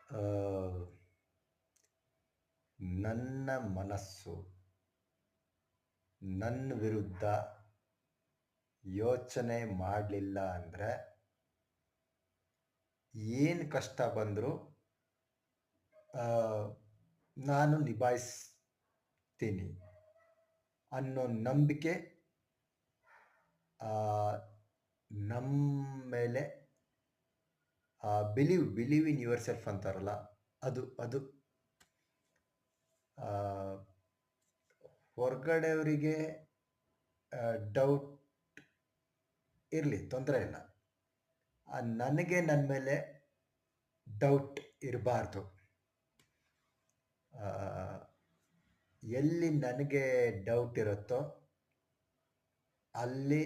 ಆ, ನನ್ನ ಮನಸ್ಸು ನನ್ನ ವಿರುದ್ಧ ಯೋಚನೆ ಮಾಡಲಿಲ್ಲ ಅಂದರೆ ಏನು ಕಷ್ಟ ಬಂದರೂ ನಾನು ನಿಭಾಯಿಸ್ತೀನಿ ಅನ್ನೋ ನಂಬಿಕೆ ನಮ್ಮ ಮೇಲೆ ಬಿಲೀವ್ ಇನ್ ಯುವರ್ ಸೆಲ್ಫ್ ಅಂತಾರಲ್ಲ, ಅದು ಆ, ಹೊರಗಡೆಯವರಿಗೆ ಡೌಟ್ ಇರಲಿ, ತೊಂದರೆ ಇಲ್ಲ. ನನಗೆ ನನ್ನ ಮೇಲೆ ಡೌಟ್ ಇರಬಾರ್ದು. ಎಲ್ಲಿ ನನಗೆ ಡೌಟ್ ಇರುತ್ತೋ ಅಲ್ಲಿ